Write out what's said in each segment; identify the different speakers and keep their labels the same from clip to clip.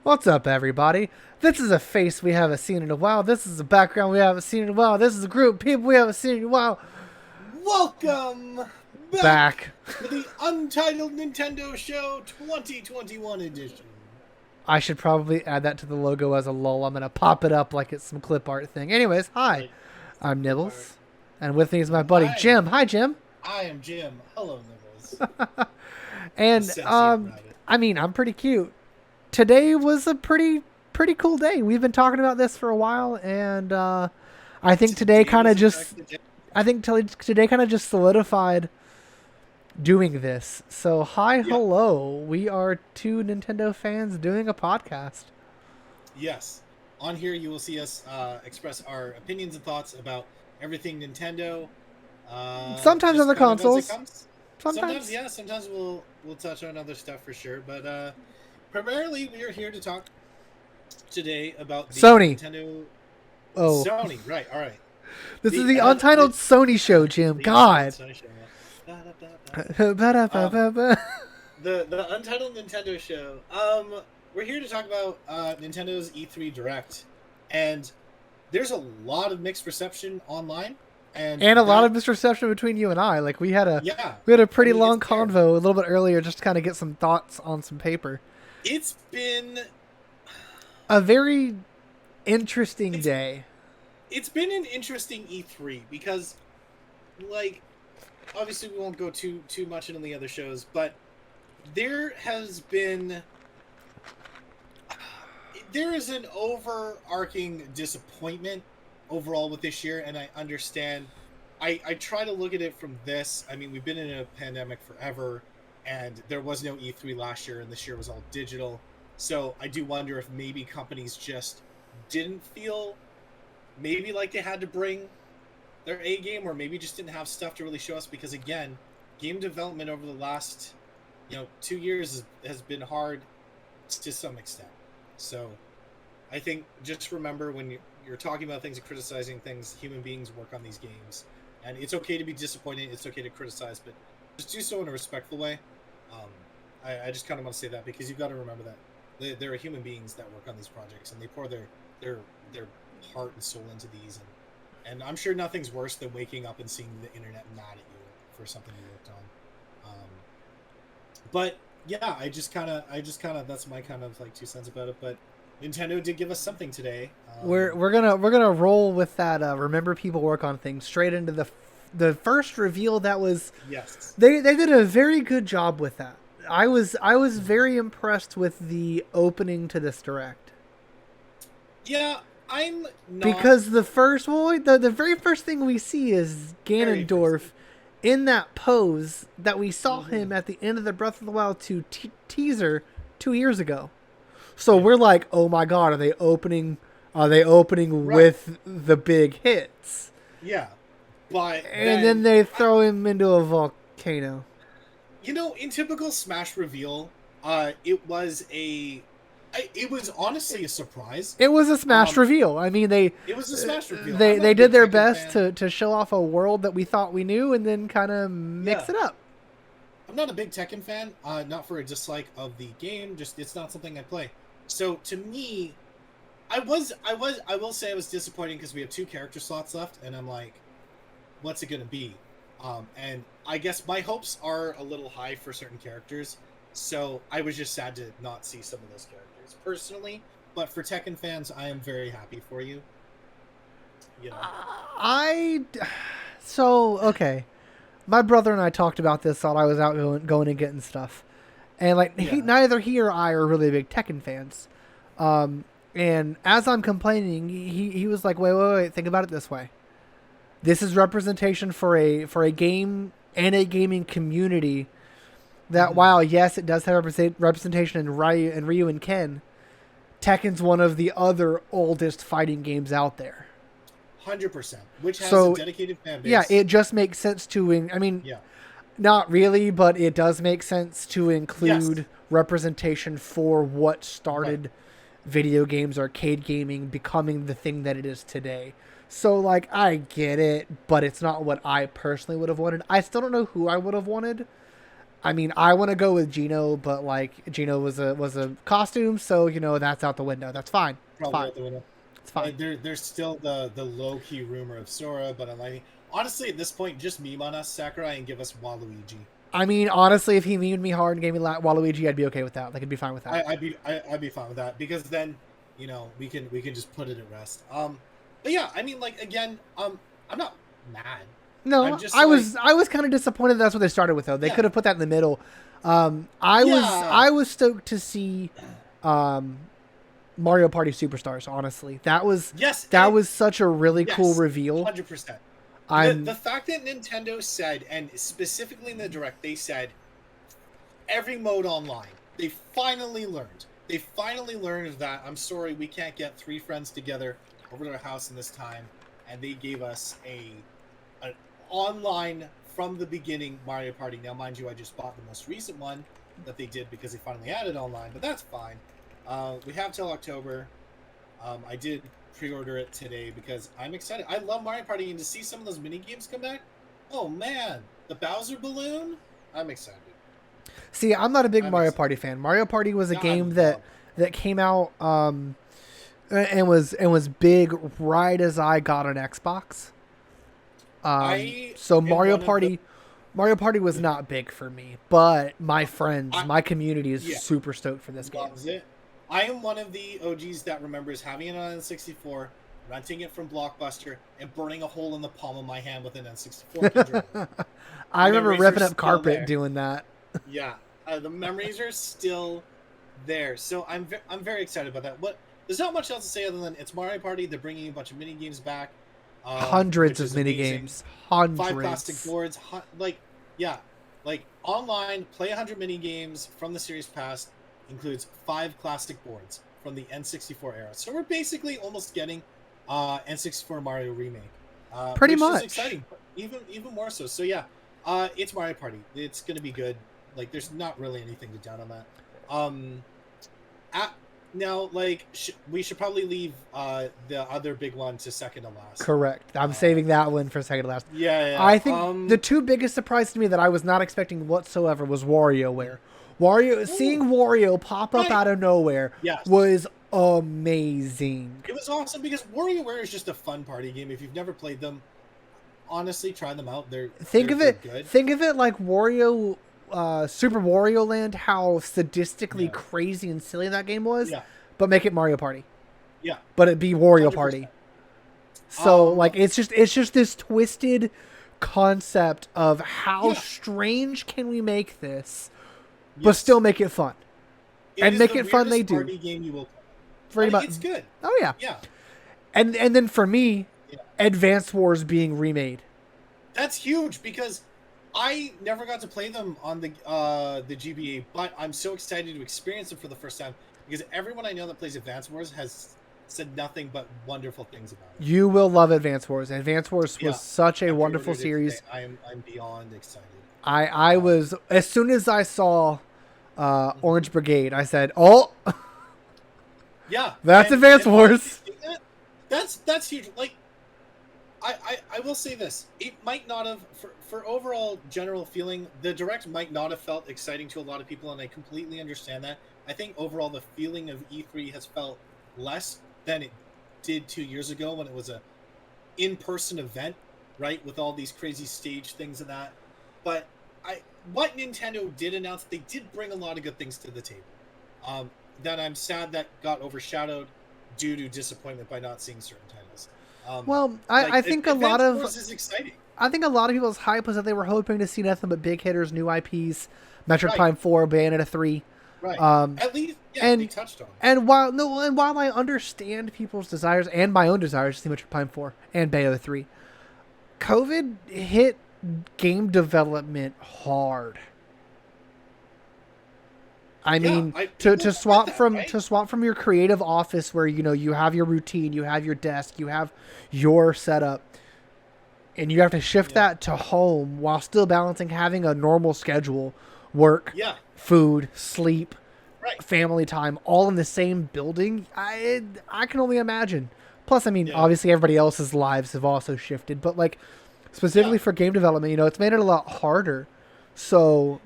Speaker 1: What's up, everybody? This is a face we haven't seen in a while. This is a background we haven't seen in a while. This is a group of people we haven't seen in a while.
Speaker 2: Welcome
Speaker 1: Back.
Speaker 2: to the Untitled Nintendo Show 2021 edition.
Speaker 1: I should probably add that to the logo as a lull. I'm going to pop it up like it's some clip art thing. Anyways, hi.
Speaker 2: Right.
Speaker 1: I'm Nibbles. And with me is my buddy Jim. Hi, Jim.
Speaker 2: I am Jim. Hello, Nibbles.
Speaker 1: And, I'm pretty cute. Today was a pretty cool day. We've been talking about this for a while, and I think today kind of just solidified doing this. So hello. We are two Nintendo fans doing a podcast.
Speaker 2: Yes. On here you will see us express our opinions and thoughts about everything Nintendo.
Speaker 1: Sometimes on the consoles.
Speaker 2: Sometimes, yeah. Sometimes we'll touch on other stuff for sure, but primarily, we are here to talk today about the
Speaker 1: Sony.
Speaker 2: Nintendo.
Speaker 1: Oh,
Speaker 2: Sony, right? All right.
Speaker 1: This is the Untitled Sony Show, Jim. God.
Speaker 2: Sony show, yeah.
Speaker 1: The
Speaker 2: The Untitled Nintendo Show. We're here to talk about Nintendo's E3 Direct, and there's a lot of mixed reception online, and
Speaker 1: a lot of misreception between you and I. Like we had a pretty long convo a little bit earlier, just to kind of get some thoughts on some paper.
Speaker 2: It's been
Speaker 1: a very interesting day.
Speaker 2: It's been an interesting E3 because, like, obviously we won't go too much into the other shows, but there is an overarching disappointment overall with this year, and I understand. I try to look at it from this. I mean, we've been in a pandemic forever, and there was no E3 last year, and this year was all digital. So I do wonder if maybe companies just didn't feel maybe like they had to bring their A game, or maybe just didn't have stuff to really show us, because again, game development over the last 2 years has been hard to some extent. So I think just remember, when you're talking about things and criticizing things, human beings work on these games, and it's okay to be disappointed, it's okay to criticize, but just do so in a respectful way. I just kind of want to say that, because you've got to remember that there are human beings that work on these projects, and they pour their heart and soul into these, and I'm sure nothing's worse than waking up and seeing the internet mad at you for something you worked on. But yeah, I just kind of that's my kind of like 2 cents about it. But Nintendo did give us something today.
Speaker 1: We're gonna roll with that. Remember, people work on things straight into the first reveal. That was They did a very good job with that. I was very impressed with the opening to this direct.
Speaker 2: Yeah, I'm not,
Speaker 1: because the very first thing we see is Ganondorf in that pose that we saw him at the end of the Breath of the Wild 2 teaser 2 years ago. So we're like, oh my god, are they opening with the big hits?
Speaker 2: Yeah. But
Speaker 1: then they throw him into a volcano.
Speaker 2: In typical Smash reveal, it was honestly a surprise.
Speaker 1: It was a Smash reveal. I mean, it
Speaker 2: was a Smash reveal.
Speaker 1: They did their best to show off a world that we thought we knew, and then kind of mix it up.
Speaker 2: I'm not a big Tekken fan, not for a dislike of the game, just it's not something I play. So to me, I will say I was disappointed, because we have 2 character slots left, and I'm like, what's it gonna be? And I guess my hopes are a little high for certain characters, so I was just sad to not see some of those characters personally. But for Tekken fans, I am very happy for you.
Speaker 1: Okay. My brother and I talked about this while I was out going and getting stuff, and neither he or I are really big Tekken fans. And as I'm complaining, he was like, wait, think about it this way. This is representation for a game and a gaming community that, while yes, it does have representation in Ryu and Ken, Tekken's one of the other oldest fighting games out there.
Speaker 2: 100%, which has a dedicated fan base.
Speaker 1: Yeah, it just makes sense not really, but it does make sense to include representation for what started video games, arcade gaming, becoming the thing that it is today. So, I get it, but it's not what I personally would have wanted. I still don't know who I would have wanted. I mean, I want to go with Gino, but like Gino was a costume, so that's out the window. That's fine. It's
Speaker 2: Probably
Speaker 1: fine.
Speaker 2: out the window.
Speaker 1: It's fine.
Speaker 2: There's still the low key rumor of Sora, but I'm like, honestly, at this point, just meme on us, Sakurai, and give us Waluigi.
Speaker 1: I mean, honestly, if he memed me hard and gave me Waluigi, I'd be okay with that. Like, I'd be fine with that.
Speaker 2: I'd be fine with that because then, we can just put it at rest. But yeah, I mean, like again, I'm not mad.
Speaker 1: No, I was kind of disappointed that's what they started with though. They could have put that in the middle. I was stoked to see Mario Party Superstars. Honestly, that was such a really cool reveal.
Speaker 2: 100%. The fact that Nintendo said, and specifically in the Direct, they said every mode online. They finally learned. They finally learned that, I'm sorry, we can't get 3 friends together over to our house in this time, and they gave us an online from the beginning Mario Party. Now, mind you, I just bought the most recent one that they did because they finally added online, but that's fine. We have till October. I did pre-order it today because I'm excited. I love Mario Party, and to see some of those mini games come back, oh man, the Bowser balloon, I'm excited.
Speaker 1: See, I'm not a big Mario Party fan. Mario Party was a game that came out and was big right as I got an Xbox. So Mario Party was not big for me, but my friends, my community is super stoked for this game.
Speaker 2: It. I am one of the OGs that remembers having an N64, renting it from Blockbuster, and burning a hole in the palm of my hand with an N64 controller.
Speaker 1: I remember ripping up carpet doing that.
Speaker 2: Yeah, the memories are still there. So I'm very excited about that. There's not much else to say other than it's Mario Party. They're bringing a bunch of mini games back.
Speaker 1: Hundreds of mini games. Hundreds.
Speaker 2: 5 plastic boards. Like online, play 100 mini games from the Series Pass includes 5 plastic boards from the N64 era. So we're basically almost getting N64 Mario remake.
Speaker 1: Pretty much.
Speaker 2: Is exciting, even more so. So yeah, it's Mario Party. It's gonna be good. Like there's not really anything to doubt on that. Now, like, we should probably leave the other big one to second to last.
Speaker 1: Correct. I'm saving that one for second to last.
Speaker 2: Yeah.
Speaker 1: I think the 2 biggest surprises to me that I was not expecting whatsoever was WarioWare. Seeing Wario pop up out of nowhere was amazing.
Speaker 2: It was awesome because WarioWare is just a fun party game. If you've never played them, honestly, try them out. Think of it
Speaker 1: like Wario. Super Wario Land, how sadistically crazy and silly that game was, but make it Mario Party.
Speaker 2: Yeah,
Speaker 1: but it be Wario
Speaker 2: 100%.
Speaker 1: Party. So it's just this twisted concept of how strange can we make this, but still make it fun, and make it fun. They do.
Speaker 2: Party game you will play.
Speaker 1: Very much.
Speaker 2: It's good.
Speaker 1: Oh yeah.
Speaker 2: Yeah.
Speaker 1: And then for me, Advance Wars being remade.
Speaker 2: That's huge because I never got to play them on the GBA, but I'm so excited to experience them for the first time because everyone I know that plays Advance Wars has said nothing but wonderful things about it.
Speaker 1: You will love Advance Wars. Advance Wars was such a wonderful series.
Speaker 2: I'm beyond excited.
Speaker 1: I was, as soon as I saw Orange Brigade, I said, "Oh,
Speaker 2: yeah,
Speaker 1: that's Advance Wars."
Speaker 2: That's huge. Like, I will say this: it might not have, for overall general feeling, the Direct might not have felt exciting to a lot of people, and I completely understand that. I think overall the feeling of E3 has felt less than it did 2 years ago when it was a in-person event, right, with all these crazy stage things and that. But what Nintendo did announce, they did bring a lot of good things to the table. That I'm sad that got overshadowed due to disappointment by not seeing certain titles.
Speaker 1: I think a lot of
Speaker 2: Wars is exciting.
Speaker 1: I think a lot of people's hype was that they were hoping to see nothing but big hitters, new IPs, Metroid Prime 4, Bayonetta 3.
Speaker 2: Right. At least, they touched on it.
Speaker 1: And while I understand people's desires and my own desires to see Metroid Prime 4 and Bayonetta 3, COVID hit game development hard. I mean, to swap from your creative office where you have your routine, you have your desk, you have your setup, and you have to shift that to home while still balancing having a normal schedule, work, food, sleep, family time, all in the same building. I can only imagine. Plus, I mean, obviously everybody else's lives have also shifted, but like specifically for game development, it's made it a lot harder. So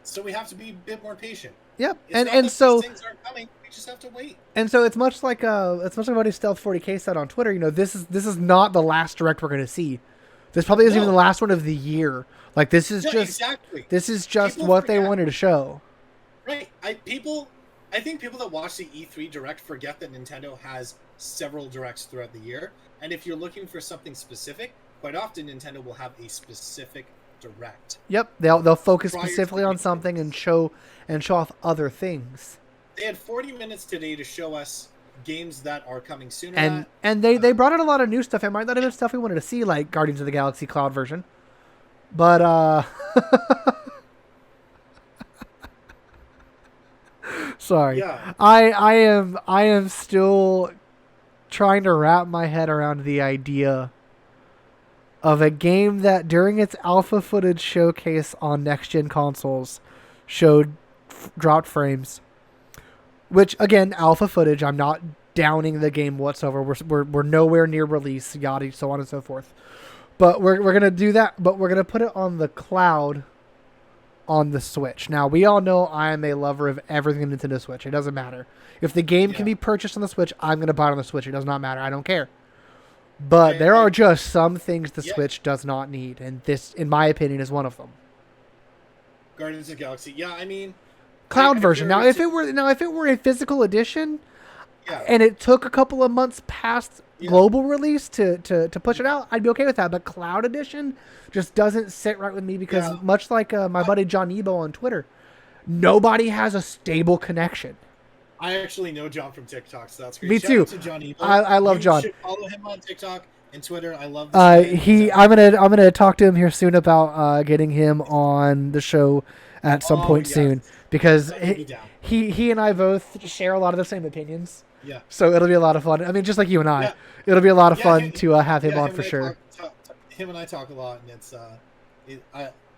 Speaker 2: So we have to be a bit more patient.
Speaker 1: Yep,
Speaker 2: It's not
Speaker 1: and
Speaker 2: that
Speaker 1: so
Speaker 2: these things aren't coming. We just have to wait.
Speaker 1: And so it's much like what Stealth 40K said on Twitter. You know, this is not the last direct we're going to see. This probably isn't even the last one of the year. Like this is this is just people what they wanted to show.
Speaker 2: Right. I think people that watch the E3 direct forget that Nintendo has several directs throughout the year, and if you're looking for something specific, quite often Nintendo will have a specific direct.
Speaker 1: Yep, they'll focus specifically on something and show off other things.
Speaker 2: They had 40 minutes today to show us games that are coming sooner.
Speaker 1: And they brought in a lot of new stuff. It might not have been stuff we wanted to see, like Guardians of the Galaxy Cloud version. But sorry.
Speaker 2: Yeah.
Speaker 1: I am still trying to wrap my head around the idea of a game that during its alpha footage showcase on next gen consoles dropped frames. Which again, alpha footage. I'm not downing the game whatsoever. We're nowhere near release, yada, so on and so forth. But we're gonna do that. But we're gonna put it on the cloud, on the Switch. Now we all know I am a lover of everything Nintendo Switch. It doesn't matter if the game can be purchased on the Switch. I'm gonna buy it on the Switch. It does not matter. I don't care. But there are just some things the Switch does not need, and this, in my opinion, is one of them.
Speaker 2: Guardians of the Galaxy. Yeah, I mean.
Speaker 1: Cloud version. Now, if it were a physical edition, and it took a couple of months past global release to push it out, I'd be okay with that. But Cloud edition just doesn't sit right with me because much like my buddy John Ebo on Twitter, nobody has a stable connection.
Speaker 2: I actually know John from TikTok, so that's great.
Speaker 1: Me too.
Speaker 2: To John Ebo.
Speaker 1: I love John.
Speaker 2: You should follow him on TikTok and Twitter. I love.
Speaker 1: I'm gonna talk to him here soon about getting him on the show at some point soon. Because he and I both share a lot of the same opinions. Yeah. So it'll be a lot of fun. I mean, just like you and I. Yeah. It'll be a lot of fun to have him on for sure.
Speaker 2: Him and I talk a lot, and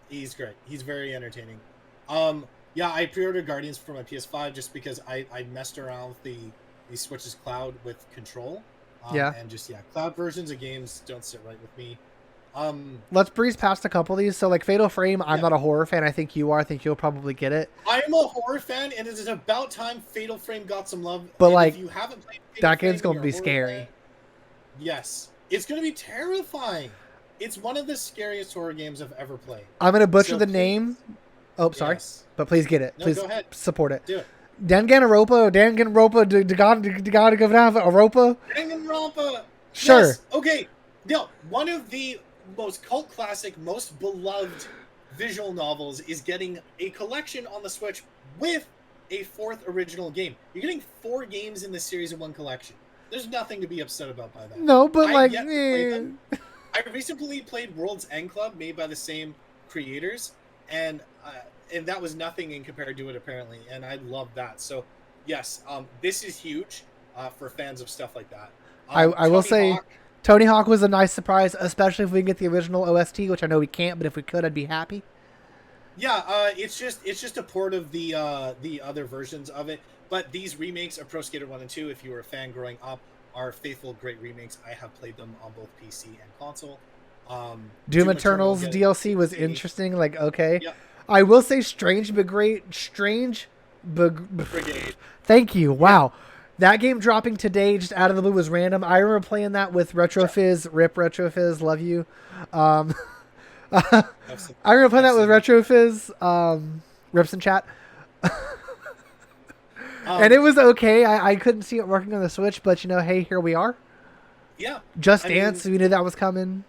Speaker 2: he's great. He's very entertaining. I pre-ordered Guardians for my PS5 just because I messed around with the Switch's cloud with Control. And cloud versions of games don't sit right with me.
Speaker 1: Let's breeze past a couple of these. So like Fatal Frame, I'm not a horror fan. I think you are. I think you'll probably get it.
Speaker 2: I am a horror fan, and it is about time Fatal Frame got some love.
Speaker 1: But
Speaker 2: and
Speaker 1: like,
Speaker 2: if you haven't played
Speaker 1: that game's going to be scary.
Speaker 2: Fan, yes, it's going to be terrifying. It's one of the scariest horror games I've ever played.
Speaker 1: I'm going to butcher the name. Oh, sorry. Yes. But please get it. Please
Speaker 2: go ahead.
Speaker 1: Support it.
Speaker 2: Do it.
Speaker 1: Danganronpa, Europa.
Speaker 2: Danganronpa.
Speaker 1: Sure.
Speaker 2: Yes. Okay. Now, one of the most cult classic, most beloved visual novels is getting a collection on the Switch with a fourth original game. You're getting 4 games in the series in one collection. There's nothing to be upset about by that.
Speaker 1: No, but I
Speaker 2: recently played World's End Club, made by the same creators, and that was nothing in compared to it apparently, and I love that. So yes, this is huge for fans of stuff like that.
Speaker 1: I will say Tony Hawk was a nice surprise, especially if we can get the original OST, which I know we can't, but if we could, I'd be happy.
Speaker 2: Yeah, it's just a port of the other versions of it. But these remakes of Pro Skater 1 and 2, if you were a fan growing up, are faithful, great remakes. I have played them on both PC and console.
Speaker 1: Doom Eternal's DLC was interesting. Like, okay. Yeah. I will say Strange Brigade. Thank you. Wow. That game dropping today just out of the blue was random. I remember playing that with RetroFizz. Rip RetroFizz. Love you. I remember playing that with RetroFizz. Rips in chat. And it was okay. I couldn't see it working on the Switch, but hey, here we are.
Speaker 2: Yeah.
Speaker 1: Just Dance. We knew that was coming.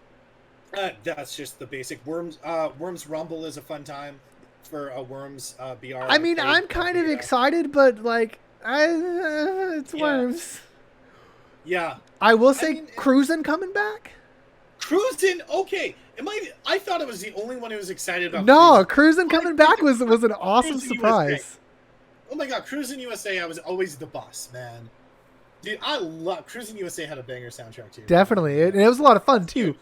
Speaker 2: That's just the basic. Worms Rumble is a fun time for a Worms BR.
Speaker 1: I mean, I'm kind of excited, but like, it's Worms.
Speaker 2: Yeah.
Speaker 1: I will say, Cruisin' coming back.
Speaker 2: Cruisin', okay. I thought it was the only one who was excited about.
Speaker 1: No, Cruisin' coming back was an awesome surprise.
Speaker 2: Oh my god, Cruisin' USA! I was always the boss, man. Dude, I love Cruisin' USA. Had a banger soundtrack too.
Speaker 1: Definitely, and it was a lot of fun too.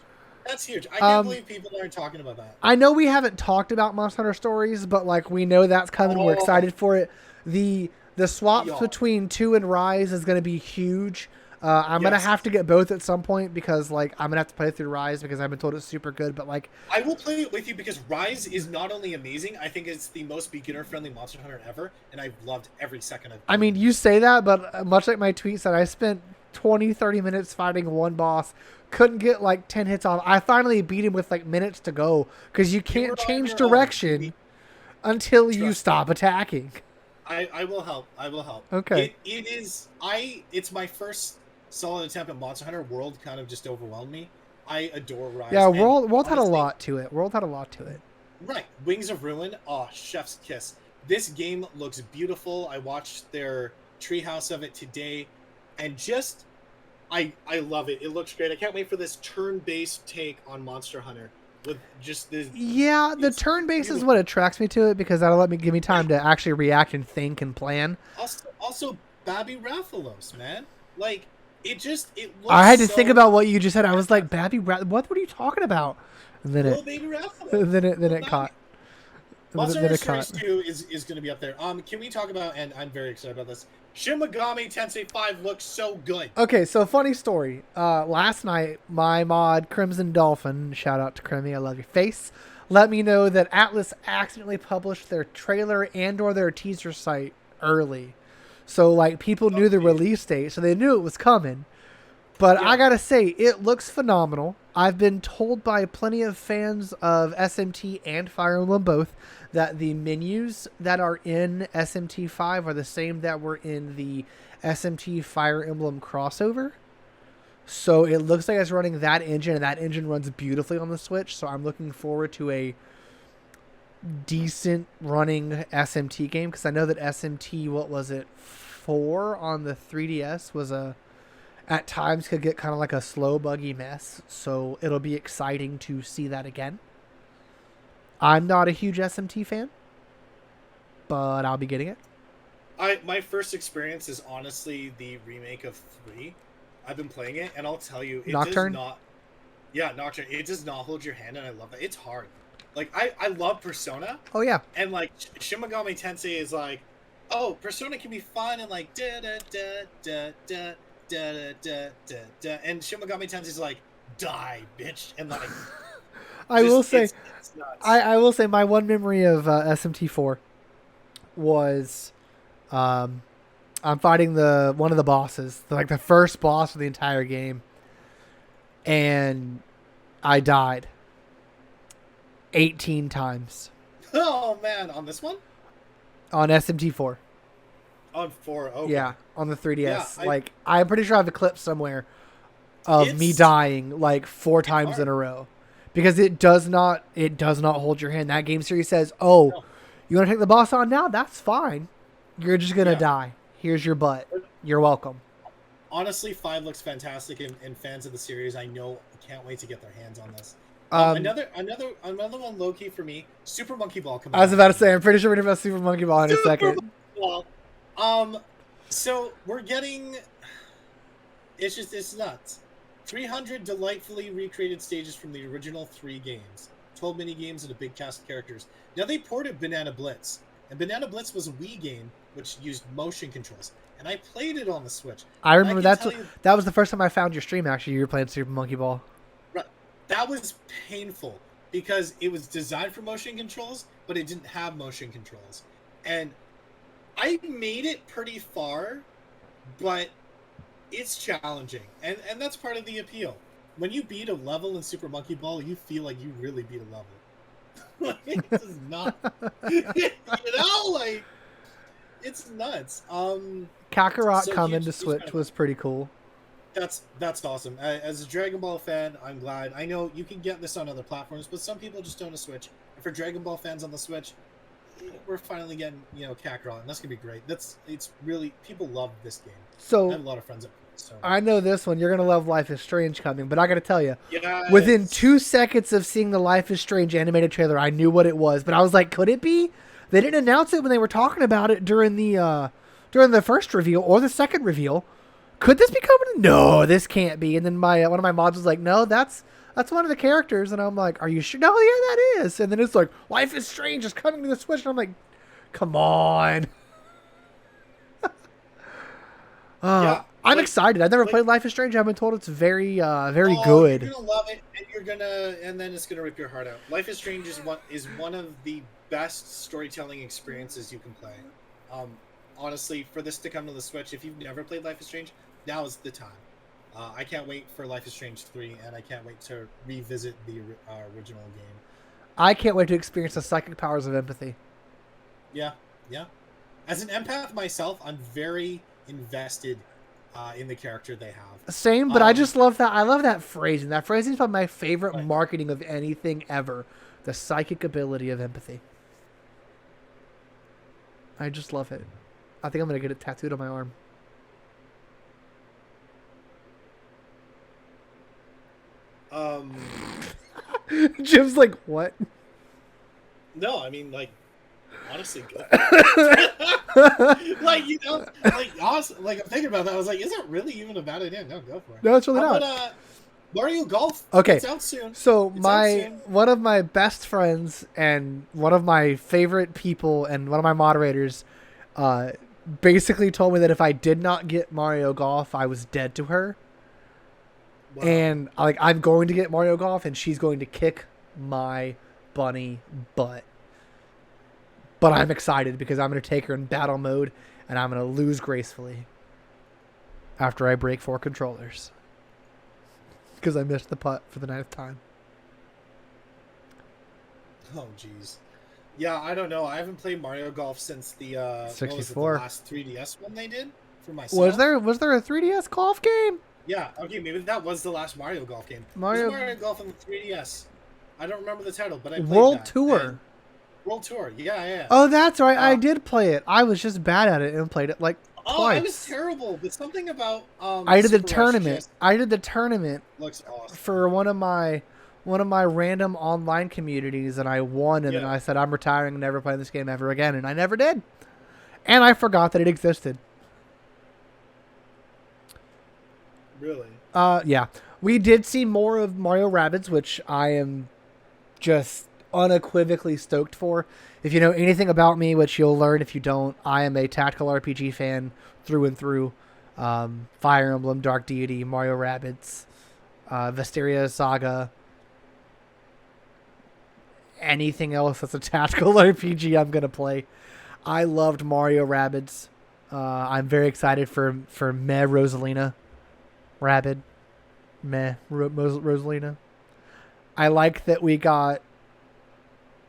Speaker 2: That's huge. I can't believe people aren't talking about that.
Speaker 1: I know we haven't talked about Monster Hunter Stories, but like we know that's coming. We're excited for it. The swaps between 2 and Rise is going to be huge. I'm gonna have to get both at some point because like I'm gonna have to play through Rise because I've been told it's super good. But like,
Speaker 2: I will play it with you because Rise is not only amazing, I think it's the most beginner-friendly Monster Hunter ever, and I've loved every second of it.
Speaker 1: I mean, you say that, but much like my tweet said, I spent 20-30 minutes fighting one boss, couldn't get like 10 hits off. I finally beat him with like minutes to go because you can't change direction until you stop attacking.
Speaker 2: I will help. I will help.
Speaker 1: Okay.
Speaker 2: It's my first solid attempt at Monster Hunter. World kind of just overwhelmed me. I adore Rise.
Speaker 1: Yeah, World had a lot to it. World had a lot to it.
Speaker 2: Right. Wings of Ruin. Oh, chef's kiss. This game looks beautiful. I watched their treehouse of it today, and just I love it. It looks great. I can't wait for this turn-based take on Monster Hunter. With just this,
Speaker 1: the turn-based is what attracts me to it because that'll give me time to actually react and think and plan.
Speaker 2: Also Babby Rathalos, man. Like it looks
Speaker 1: I had to think about what you just said. I was like, Babby what were you talking about? And then
Speaker 2: Baby Rathalos.
Speaker 1: then it caught.
Speaker 2: Monster Hunter Series 2 is going to be up there. Can we talk about, and I'm very excited about this, Shin Megami Tensei 5 looks so good.
Speaker 1: Okay, so funny story. Last night, my mod, Crimson Dolphin, shout out to Crimmy, I love your face, let me know that Atlas accidentally published their trailer and or their teaser site early. So, like, people knew the release date, so they knew it was coming. But I gotta say, it looks phenomenal. I've been told by plenty of fans of SMT and Fire Emblem both that the menus that are in SMT5 are the same that were in the SMT Fire Emblem crossover. So it looks like it's running that engine, and that engine runs beautifully on the Switch. So I'm looking forward to a decent running SMT game, because I know that SMT, 4 on the 3DS was at times could get kind of like a slow, buggy mess. So it'll be exciting to see that again. I'm not a huge SMT fan, but I'll be getting it.
Speaker 2: My first experience is honestly the remake of 3. I've been playing it, and I'll tell you,
Speaker 1: Nocturne?
Speaker 2: Nocturne. It does not hold your hand, and I love that. It's hard. Like, I love Persona.
Speaker 1: Oh, yeah.
Speaker 2: And, like, Shin Megami Tensei is like, oh, Persona can be fun, and, like, da-da-da-da-da. Da-da-da-da-da. And Shin Megami Tensei is like, die, bitch. And, like...
Speaker 1: I will say my one memory of SMT4 was I'm fighting one of the bosses, like the first boss of the entire game, and I died 18 times.
Speaker 2: Oh man, on this one?
Speaker 1: On SMT4.
Speaker 2: On 4, okay.
Speaker 1: Yeah, on the 3DS.
Speaker 2: Yeah,
Speaker 1: I'm pretty sure I have a clip somewhere of me dying like 4 times in a row. Because it does not hold your hand. That game series says, "Oh, no. You want to take the boss on now? That's fine. You're just gonna die. Here's your butt. You're welcome."
Speaker 2: Honestly, 5 looks fantastic, and fans of the series, I know, can't wait to get their hands on this. Another one low key for me. Super Monkey Ball coming.
Speaker 1: I was about to say, I'm pretty sure we're gonna have Super Monkey Ball in a second.
Speaker 2: So we're getting. It's nuts. 300 delightfully recreated stages from the original 3 games. 12 mini games and a big cast of characters. Now they ported Banana Blitz, and Banana Blitz was a Wii game which used motion controls, and I played it on the Switch.
Speaker 1: I remember that was the first time I found your stream. Actually, you were playing Super Monkey Ball.
Speaker 2: Right, that was painful because it was designed for motion controls, but it didn't have motion controls, and I made it pretty far, but it's challenging, and that's part of the appeal. When you beat a level in Super Monkey Ball, you feel like you really beat a level. This is not, like, it's nuts.
Speaker 1: Kakarot coming to Switch was pretty cool.
Speaker 2: That's awesome. As a Dragon Ball fan, I'm glad. I know you can get this on other platforms, but some people just don't have a Switch. And for Dragon Ball fans on the Switch, we're finally getting, Kakarot, and that's gonna be great. It's really, people love this game.
Speaker 1: So
Speaker 2: I have a lot of friends that play it, so.
Speaker 1: I know this one. You're gonna love Life is Strange coming, but I gotta tell you, within 2 seconds of seeing the Life is Strange animated trailer, I knew what it was. But I was like, could it be? They didn't announce it when they were talking about it during the first reveal or the second reveal. Could this be coming? No, this can't be. And then one of my mods was like, no, that's one of the characters. And I'm like, are you sure? No, yeah, that is. And then it's like, Life is Strange is coming to the Switch. And I'm like, come on. I I'm excited. I've never played Life is Strange. I've been told it's very good.
Speaker 2: You're gonna love it, and then it's gonna rip your heart out. Life is Strange is one of the best storytelling experiences you can play. Honestly, for this to come to the Switch, if you've never played Life is Strange, now is the time. I can't wait for Life is Strange 3, and I can't wait to revisit the original game.
Speaker 1: I can't wait to experience the psychic powers of empathy.
Speaker 2: Yeah. As an empath myself, I'm very invested in the character they have.
Speaker 1: Same, but I just love that. I love that phrasing. That phrasing is probably my favorite marketing of anything ever. The psychic ability of empathy. I just love it. I think I'm going to get it tattooed on my arm. Jim's like, what?
Speaker 2: No, I mean, like, honestly, good. Like, you know, like, honestly, like, I'm thinking about that. I was like, is it really even a bad idea? No, go for it.
Speaker 1: No, it's really not.
Speaker 2: Mario Golf.
Speaker 1: Okay.
Speaker 2: It's out soon.
Speaker 1: So one of my best friends and one of my favorite people and one of my moderators, basically told me that if I did not get Mario Golf, I was dead to her. Wow. And like, I'm going to get Mario Golf, and she's going to kick my bunny butt. But I'm excited because I'm going to take her in battle mode, and I'm going to lose gracefully after I break 4 controllers. Because I missed the putt for the 9th time.
Speaker 2: Oh, jeez. Yeah, I don't know. I haven't played Mario Golf since the
Speaker 1: 64.
Speaker 2: The last 3DS one they did for myself.
Speaker 1: Was there a 3DS golf game?
Speaker 2: Yeah, okay, maybe that was the last Mario Golf game. Mario Golf on the 3DS. I don't remember the title, but I played
Speaker 1: World Tour.
Speaker 2: World Tour, yeah.
Speaker 1: Oh, that's right. I did play it. I was just bad at it and played it like twice.
Speaker 2: I was terrible, but something about
Speaker 1: I did the tournament. I did the tournament.
Speaker 2: Looks awesome.
Speaker 1: For one of my random online communities, and I won, and then I said I'm retiring and never playing this game ever again, and I never did. And I forgot that it existed.
Speaker 2: Really?
Speaker 1: Yeah. We did see more of Mario Rabbids, which I am just unequivocally stoked for. If you know anything about me, which you'll learn if you don't, I am a tactical RPG fan through and through. Fire Emblem, Dark Deity, Mario Rabbids, Visteria Saga. Anything else that's a tactical RPG I'm going to play. I loved Mario Rabbids. I'm very excited for Meh Rosalina. Rabbid. Meh Rosalina. I like that we got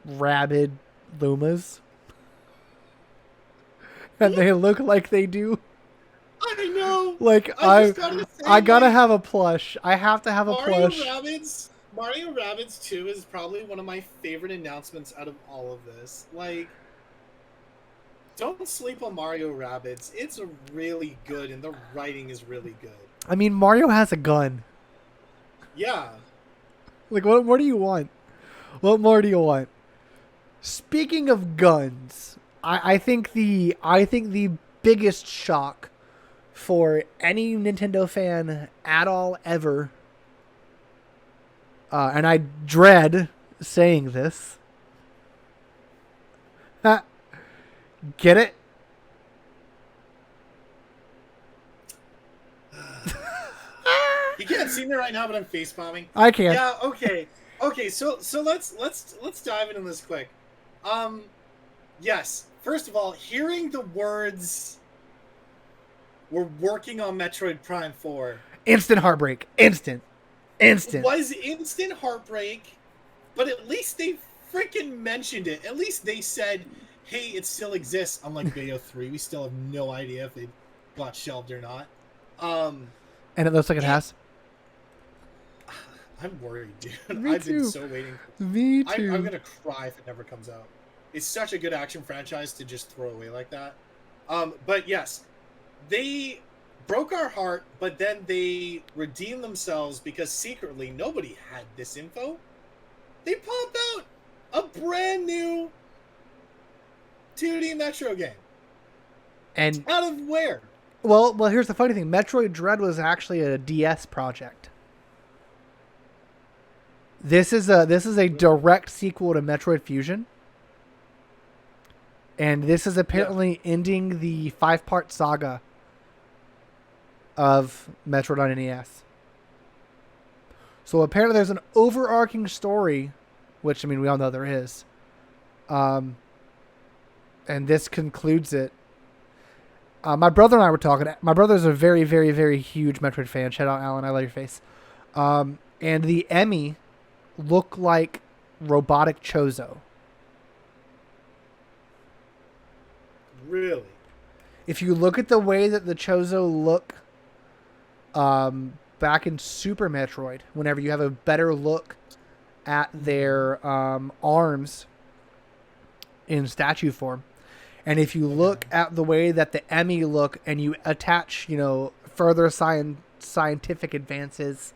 Speaker 1: rabid Lumas. And they look like they do.
Speaker 2: I know.
Speaker 1: Like, I gotta have a plush. I have to have a plush.
Speaker 2: Mario Rabbids 2 is probably one of my favorite announcements out of all of this. Like, don't sleep on Mario Rabbids. It's really good, and the writing is really good.
Speaker 1: I mean, Mario has a gun.
Speaker 2: Yeah.
Speaker 1: Like, what more do you want? What more do you want? Speaking of guns, I think the biggest shock for any Nintendo fan at all ever, and I dread saying this. Get it?
Speaker 2: You can't see me right now, but I'm face palming.
Speaker 1: I can.
Speaker 2: Yeah. Okay. So let's dive into this quick. Yes. First of all, hearing the words "We're working on Metroid Prime 4."
Speaker 1: Instant heartbreak. Instant.
Speaker 2: Was instant heartbreak, but at least they freaking mentioned it. At least they said, "Hey, it still exists." Unlike Bayo 3, we still have no idea if it got shelved or not.
Speaker 1: And it looks like it has.
Speaker 2: I'm worried, dude.
Speaker 1: I've
Speaker 2: been so waiting.
Speaker 1: Me too.
Speaker 2: I'm gonna cry if it never comes out. It's such a good action franchise to just throw away like that. But yes, they broke our heart, but then they redeemed themselves because secretly nobody had this info. They popped out a brand new 2D Metro game.
Speaker 1: And
Speaker 2: out of where?
Speaker 1: Well, here's the funny thing. Metroid Dread was actually a DS project. This is a direct sequel to Metroid Fusion. And this is apparently ending the 5-part saga of Metroid on NES. So apparently there's an overarching story, which, I mean, we all know there is. And this concludes it. My brother and I were talking. My brother's a very, very, very huge Metroid fan. Shout out, Alan. I love your face. And the Emmy look like robotic Chozo.
Speaker 2: Really?
Speaker 1: If you look at the way that the Chozo look back in Super Metroid, whenever you have a better look at their arms in statue form, and if you look at the way that the Emmy look and you attach, further scientific advances,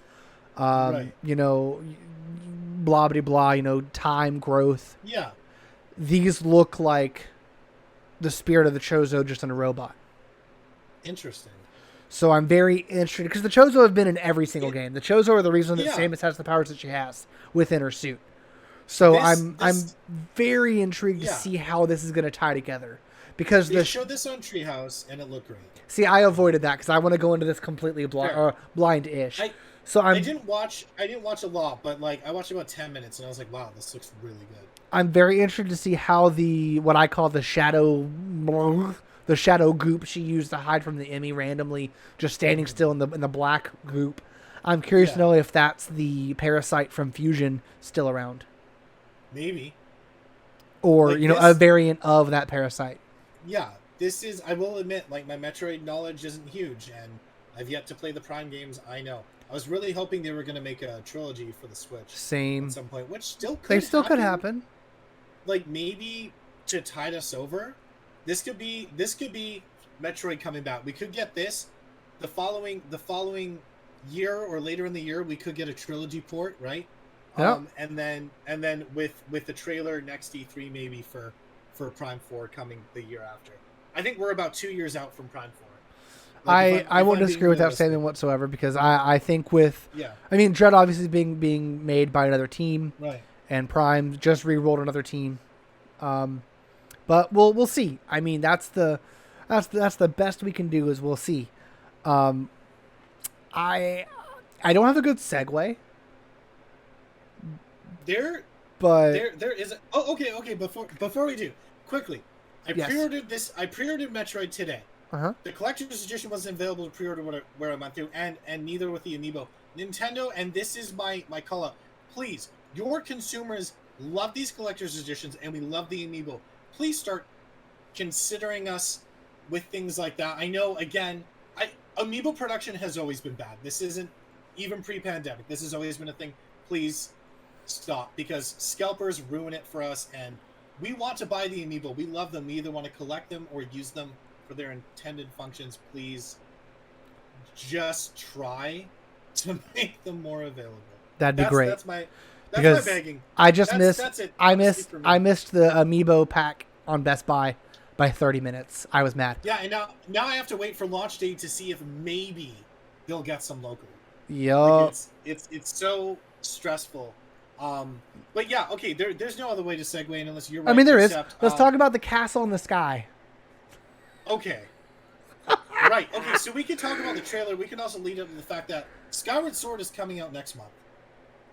Speaker 2: Right.
Speaker 1: Blah, blah, blah, time growth.
Speaker 2: Yeah.
Speaker 1: These look like the spirit of the Chozo just in a robot.
Speaker 2: Interesting.
Speaker 1: So I'm very interested because the Chozo have been in every single game. The Chozo are the reason that Samus has the powers that she has within her suit. So I'm very intrigued to see how this is going to tie together, because
Speaker 2: they showed this on Treehouse and it looked great.
Speaker 1: See, I avoided that because I want to go into this completely blind-ish. I didn't watch
Speaker 2: a lot, but I watched about 10 minutes and I was like, wow, this looks really good.
Speaker 1: I'm very interested to see how what I call the shadow goop she used to hide from the Emmy randomly, just standing still in the black goop. I'm curious to know if that's the parasite from Fusion still around.
Speaker 2: Maybe.
Speaker 1: Or, a variant of that parasite.
Speaker 2: Yeah, this is, I will admit, my Metroid knowledge isn't huge, and I've yet to play the Prime games, I know. I was really hoping they were going to make a trilogy for the Switch.
Speaker 1: Same.
Speaker 2: At some point, which still could
Speaker 1: could happen.
Speaker 2: Maybe to tide us over, this could be Metroid coming back. We could get this the following year or later in the year. We could get a trilogy port, right?
Speaker 1: Yep.
Speaker 2: And then with the trailer next E3 maybe for Prime 4 coming the year after. I think we're about 2 years out from Prime 4.
Speaker 1: I won't disagree with that statement whatsoever, because I think with I mean, Dread obviously being made by another team,
Speaker 2: right?
Speaker 1: And Prime just re-rolled another team, but we'll see. I mean, that's the best we can do, is we'll see. I don't have a good segue. There is a, okay. Before we do, quickly, I pre-ordered Metroid today. The collector's edition wasn't available to pre-order where I went through, and neither with the Amiibo. Nintendo, and this is my call out. Please, your consumers love these collector's editions, and we love the Amiibo. Please start considering us with things like that. I know, again, Amiibo production has always been bad. This isn't even pre-pandemic. This has always been a thing. Please stop, because scalpers ruin it for us, and we want to buy the Amiibo. We love them. We either want to collect them or use them for their intended functions. Please just try to make them more available. That'd be great.
Speaker 2: That's my begging.
Speaker 1: I missed the Amiibo pack on Best Buy by 30 minutes. I was mad.
Speaker 2: Yeah, and now I have to wait for launch date to see if maybe they'll get some locally.
Speaker 1: Yup.
Speaker 2: It's so stressful. But yeah, okay, there's no other way to segue in unless you're right.
Speaker 1: I mean, there is. Let's talk about the castle in the sky.
Speaker 2: Okay. Right. Okay, so we can talk about the trailer. We can also lead up to the fact that Skyward Sword is coming out next month.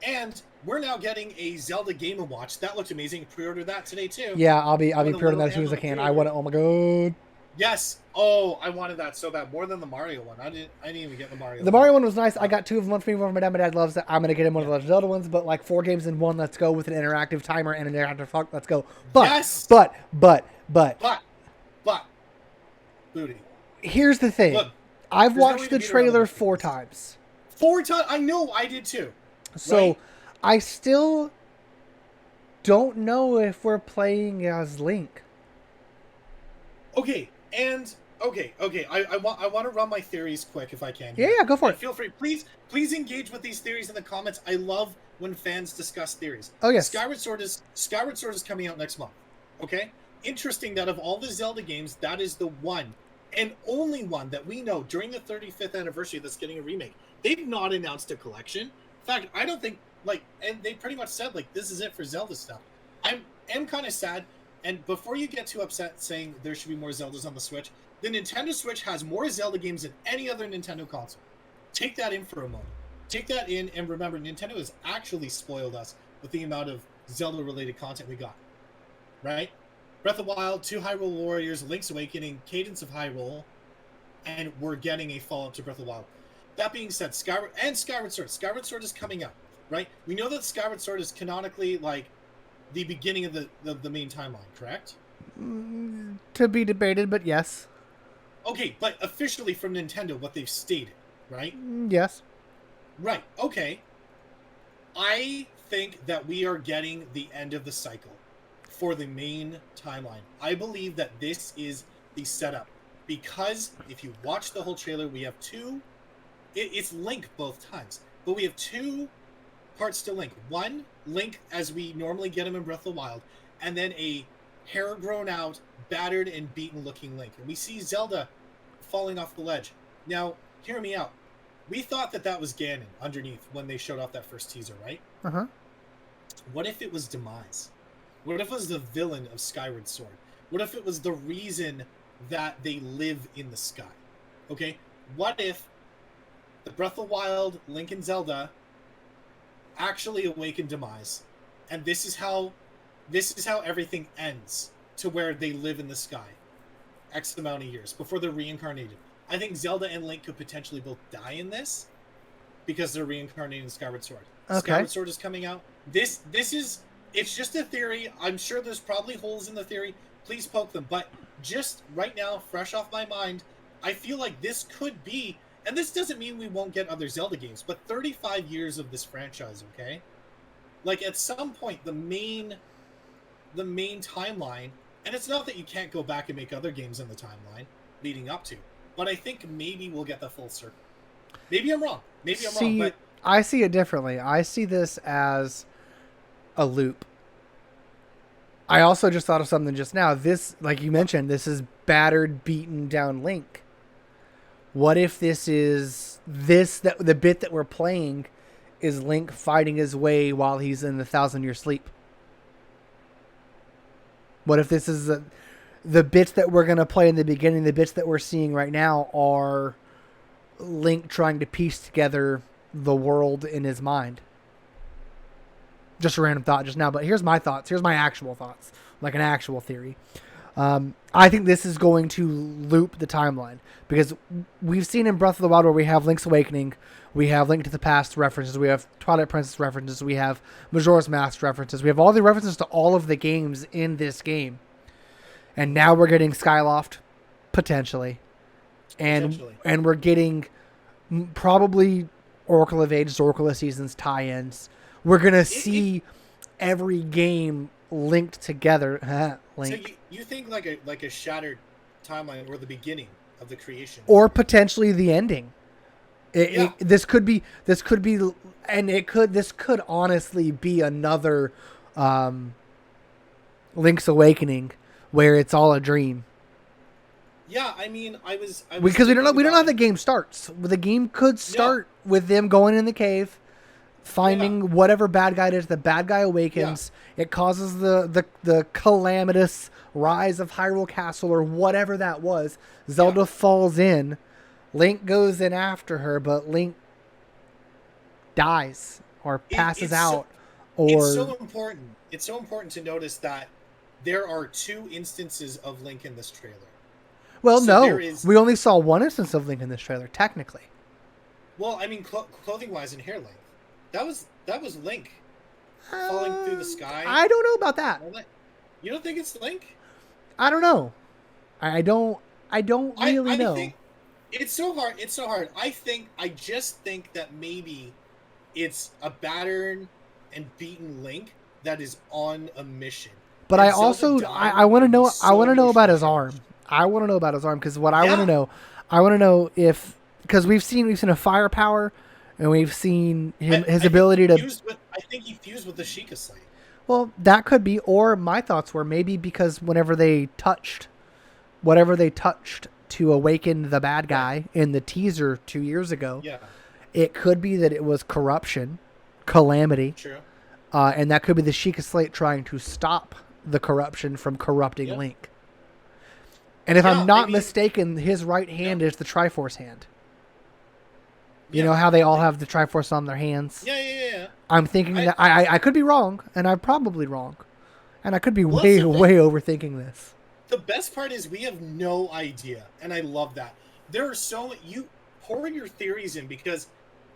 Speaker 2: And we're now getting a Zelda Game & Watch. That looks amazing. Pre-order that today too.
Speaker 1: Yeah, I'll be pre-ordering that as soon as I can. I want it. Oh my god.
Speaker 2: Yes. Oh, I wanted that so bad. More than the Mario one. I didn't even get the Mario.
Speaker 1: The Mario one was nice. I got 2 of them. One for me, one for my dad. My dad loves it. I'm gonna get him one of the Zelda ones. But 4 games in one. Let's go with an interactive timer and an interactive clock. Let's go. But
Speaker 2: yes.
Speaker 1: But.
Speaker 2: Booty.
Speaker 1: Here's the thing. Look, I've watched the trailer 4 times.
Speaker 2: 4 times? I know. I did too.
Speaker 1: So, right? I still don't know if we're playing as Link.
Speaker 2: Okay, and okay. I want to run my theories quick if I can.
Speaker 1: Yeah, go for it.
Speaker 2: Feel free. Please engage with these theories in the comments. I love when fans discuss theories.
Speaker 1: Oh yes.
Speaker 2: Skyward Sword is coming out next month. Okay? Interesting that of all the Zelda games, that is the one and only one that we know during the 35th anniversary that's getting a remake. They've not announced a collection. In fact, I don't think and they pretty much said this is it for Zelda stuff. I'm kind of sad And before you get too upset saying there should be more Zeldas on the Switch, the Nintendo Switch has more Zelda games than any other Nintendo console. Take that in for a moment. Take that in, and remember, Nintendo has actually spoiled us with the amount of Zelda-related content we got. Right? Breath of the Wild, 2 Hyrule Warriors, Link's Awakening, Cadence of Hyrule, and we're getting a follow-up to Breath of the Wild. That being said, Skyward Sword. Skyward Sword is coming out, right? We know that Skyward Sword is canonically, like, the beginning of the main timeline, correct?
Speaker 1: To be debated, but yes.
Speaker 2: Okay, but officially from Nintendo, what they've stated, right?
Speaker 1: Yes.
Speaker 2: Right, okay. I think that we are getting the end of the cycle for the main timeline. I believe that this is the setup. Because if you watch the whole trailer, we have two... It's Link both times. But we have two parts to Link. One, Link as we normally get him in Breath of the Wild. And then a hair grown out, battered and beaten looking Link. And we see Zelda falling off the ledge. Now, hear me out. We thought that was Ganon underneath when they showed off that first teaser, right?
Speaker 1: Uh-huh.
Speaker 2: What if it was Demise? What if it was the villain of Skyward Sword? What if it was the reason that they live in the sky? Okay? What if the Breath of the Wild, Link and Zelda actually awaken Demise, and this is how everything ends, to where they live in the sky X amount of years before they're reincarnated. I think Zelda and Link could potentially both die in this because they're reincarnating Skyward Sword.
Speaker 1: Okay.
Speaker 2: Skyward Sword is coming out. This is, it's just a theory. I'm sure there's probably holes in the theory. Please poke them. But just right now, fresh off my mind, I feel like this could be, and this doesn't mean we won't get other Zelda games, but 35 years of this franchise, okay? Like, at some point, the main timeline, and it's not that you can't go back and make other games in the timeline leading up to, but I think maybe we'll get the full circle. Maybe I'm wrong. But
Speaker 1: I see it differently. I see this as a loop. I also just thought of something just now. This, like you mentioned, this is battered, beaten down Link. What if this is the bit that we're playing is Link fighting his way while he's in the 1,000-year sleep? What if this is the bits that we're going to play in the beginning, the bits that we're seeing right now are Link trying to piece together the world in his mind? Just a random thought just now, but here's my thoughts. Here's my actual thoughts, like an actual theory. I think this is going to loop the timeline because we've seen in Breath of the Wild where we have Link's Awakening, we have Link to the Past references, we have Twilight Princess references, we have Majora's Mask references, we have all the references to all of the games in this game. And now we're getting Skyloft, potentially. And we're getting probably Oracle of Ages, Oracle of Seasons tie-ins. We're going to see every game linked together. Link.
Speaker 2: So you think like a shattered timeline or the beginning of the creation?
Speaker 1: Or potentially the ending. This could be, and this could honestly be another Link's Awakening where it's all a dream.
Speaker 2: Yeah, I mean, I was
Speaker 1: because we don't know how the game starts. The game could start with them going in the cave, finding whatever bad guy it is. The bad guy awakens. Yeah. It causes the calamitous rise of Hyrule Castle or whatever that was. Zelda falls in. Link goes in after her, but Link dies or passes out.
Speaker 2: It's so important. It's so important to notice that there are two instances of Link in this trailer.
Speaker 1: Well, so no. We only saw one instance of Link in this trailer, technically.
Speaker 2: Well, I mean, clothing-wise and hair length. That was Link falling through the sky.
Speaker 1: I don't know about that.
Speaker 2: You don't think it's Link?
Speaker 1: I don't know. I don't really know.
Speaker 2: Think it's so hard. It's so hard. I just think that maybe it's a battered and beaten Link that is on a mission.
Speaker 1: But I also I want to know about his arm. I want to know about his arm because what I want to know if, because we've seen a firepower and we've seen his ability to.
Speaker 2: I think he fused with the Sheikah Slate.
Speaker 1: Well, that could be, or my thoughts were maybe because whatever they touched to awaken the bad guy in the teaser 2 years ago, it could be that it was corruption, calamity.
Speaker 2: True.
Speaker 1: And that could be the Sheikah Slate trying to stop the corruption from corrupting Link. And if
Speaker 2: Yeah,
Speaker 1: I'm not mistaken, his right hand is the Triforce hand. You know how they all have the Triforce on their hands?
Speaker 2: Yeah.
Speaker 1: I'm thinking that I could be wrong, and I'm probably wrong. And I could be way overthinking this.
Speaker 2: The best part is we have no idea, and I love that. There are you pour your theories in, because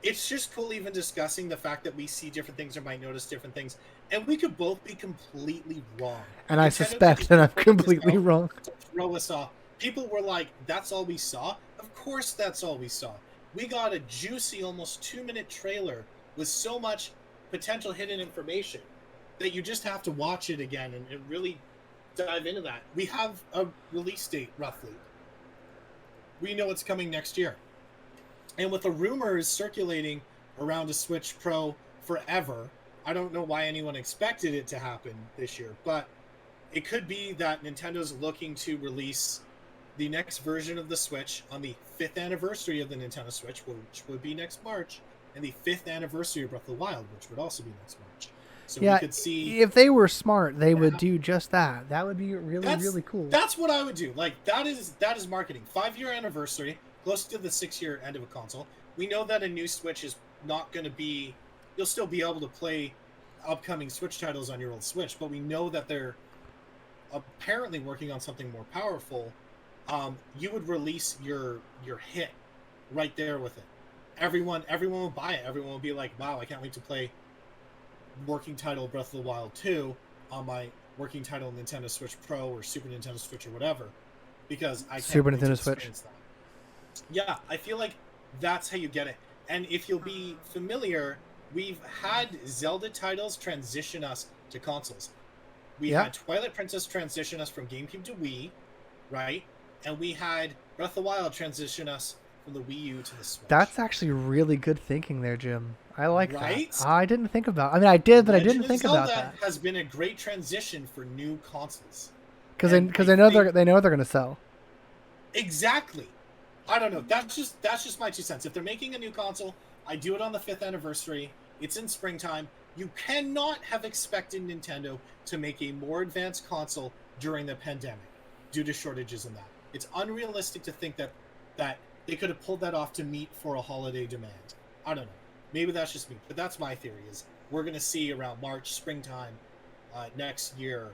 Speaker 2: it's just cool even discussing the fact that we see different things or might notice different things, and we could both be completely wrong.
Speaker 1: And I suspect that I'm completely wrong.
Speaker 2: Throw us off. People were like, "That's all we saw." Of course, that's all we saw. We got a juicy, almost 2-minute trailer with so much potential hidden information that you just have to watch it again and really dive into that. We have a release date, roughly. We know it's coming next year. And with the rumors circulating around a Switch Pro forever, I don't know why anyone expected it to happen this year, but it could be that Nintendo's looking to release the next version of the Switch on the 5th anniversary of the Nintendo Switch, which would be next March, and the 5th anniversary of Breath of the Wild, which would also be next March. So we could see,
Speaker 1: if they were smart, they would do just that. That would be really cool.
Speaker 2: That's what I would do. Like, that is marketing. 5-year anniversary, close to the 6-year end of a console. We know that a new Switch is not going to be... You'll still be able to play upcoming Switch titles on your old Switch, but we know that they're apparently working on something more powerful. You would release your hit right there with it. Everyone will buy it. Everyone will be like, wow, I can't wait to play working title Breath of the Wild 2 on my working title Nintendo Switch Pro or Super Nintendo Switch or whatever, because I can't
Speaker 1: Super Nintendo Switch.
Speaker 2: That. Yeah, I feel like that's how you get it. And if you'll be familiar, we've had Zelda titles transition us to consoles. We had Twilight Princess transition us from GameCube to Wii, right? And we had Breath of the Wild transition us from the Wii U to the Switch.
Speaker 1: That's actually really good thinking there, Jim. I like
Speaker 2: that.
Speaker 1: I didn't think about it. I mean, I did, but I didn't think about that.
Speaker 2: Zelda has been a great transition for new consoles.
Speaker 1: Because they know they're going to sell.
Speaker 2: Exactly. I don't know. That's just my 2 cents. If they're making a new console, I do it on the 5th anniversary. It's in springtime. You cannot have expected Nintendo to make a more advanced console during the pandemic due to shortages in that. It's unrealistic to think that they could have pulled that off to meet for a holiday demand. I don't know. Maybe that's just me, but that's my theory, is we're going to see around March, springtime next year,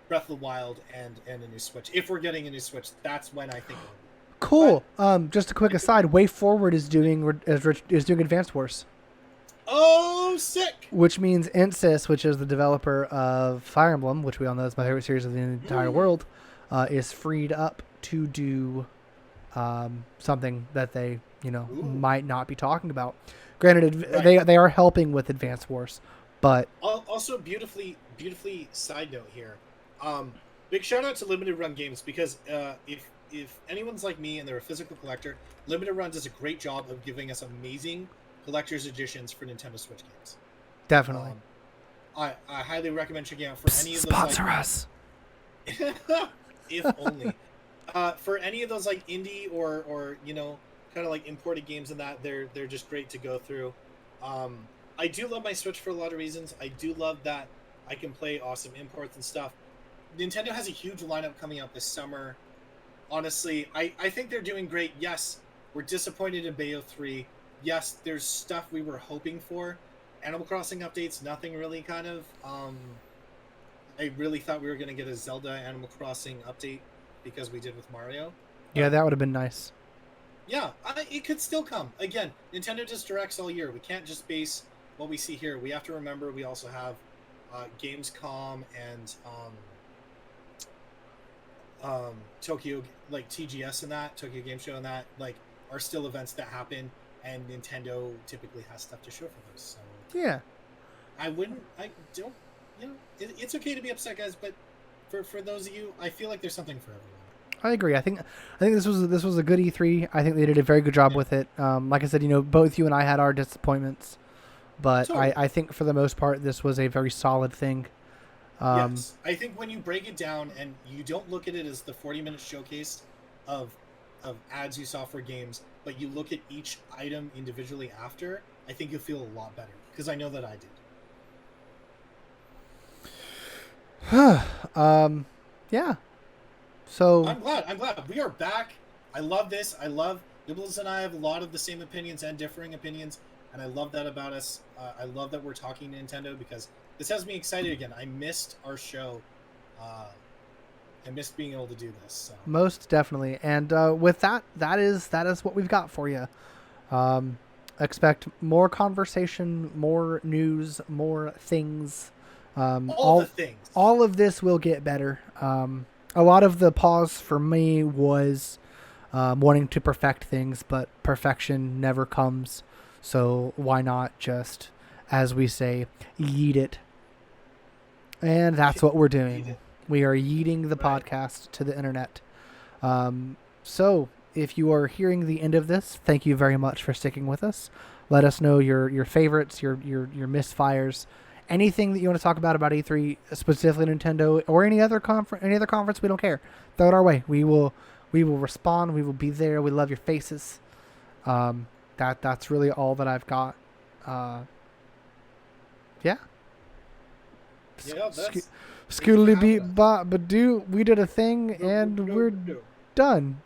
Speaker 2: Breath of the Wild and a new Switch. If we're getting a new Switch, that's when I think it will be.
Speaker 1: Cool. Just a quick aside, Way Forward is doing Advance Wars.
Speaker 2: Oh, sick!
Speaker 1: Which means Insys, which is the developer of Fire Emblem, which we all know is my favorite series of the entire world, is freed up to do something that they might not be talking about. Granted, they are helping with Advance Wars, but
Speaker 2: also beautifully side note here. Big shout out to Limited Run Games, because if anyone's like me and they're a physical collector, Limited Run does a great job of giving us amazing collector's editions for Nintendo Switch games.
Speaker 1: Definitely.
Speaker 2: I highly recommend checking out for any of those.
Speaker 1: Sponsor us.
Speaker 2: If only. For any of those like indie or kind of like imported games and that, they're just great to go through. I do love my Switch for a lot of reasons. I do love that I can play awesome imports and stuff. Nintendo has a huge lineup coming out this summer. Honestly, I think they're doing great. Yes, we're disappointed in Bayo 3. Yes, there's stuff we were hoping for. Animal Crossing updates, nothing really kind of. I really thought we were going to get a Zelda Animal Crossing update because we did with Mario.
Speaker 1: Yeah, that would have been nice.
Speaker 2: Yeah, it could still come. Again, Nintendo just directs all year. We can't just base what we see here. We have to remember we also have Gamescom and Tokyo, like TGS and that, Tokyo Game Show and that, like, are still events that happen, and Nintendo typically has stuff to show for those. So
Speaker 1: yeah,
Speaker 2: it's okay to be upset, guys, but for those of you, I feel like there's something for everyone.
Speaker 1: I agree. I think this was a good E3. I think they did a very good job with it. Like I said, both you and I had our disappointments, but totally. I think for the most part, this was a very solid thing.
Speaker 2: Yes, I think when you break it down and you don't look at it as the 40-minute showcase of ads you saw for games, but you look at each item individually after, I think you'll feel a lot better, because I know that I
Speaker 1: Yeah. So
Speaker 2: I'm glad we are back. I love this. I love Nibbles and I have a lot of the same opinions and differing opinions, and I love that about us. I love that we're talking Nintendo because this has me excited again. I missed our show. I missed being able to do this. So.
Speaker 1: most definitely, and with that, that is what we've got for you. Expect more conversation, more news, more things.
Speaker 2: All the things.
Speaker 1: All of this will get better. A lot of the pause for me was wanting to perfect things, but perfection never comes. So why not just, as we say, yeet it? And that's what we're doing. We are yeeting the podcast to the internet. So if you are hearing the end of this, thank you very much for sticking with us. Let us know your favorites, your misfires, anything that you want to talk about E3, specifically Nintendo or any other conference. We don't care. Throw it our way. We will respond. We will be there. We love your faces. That's really all that I've got. Yeah.
Speaker 2: Yeah, that's
Speaker 1: Scootly beat bot, but do we did a thing and we're done.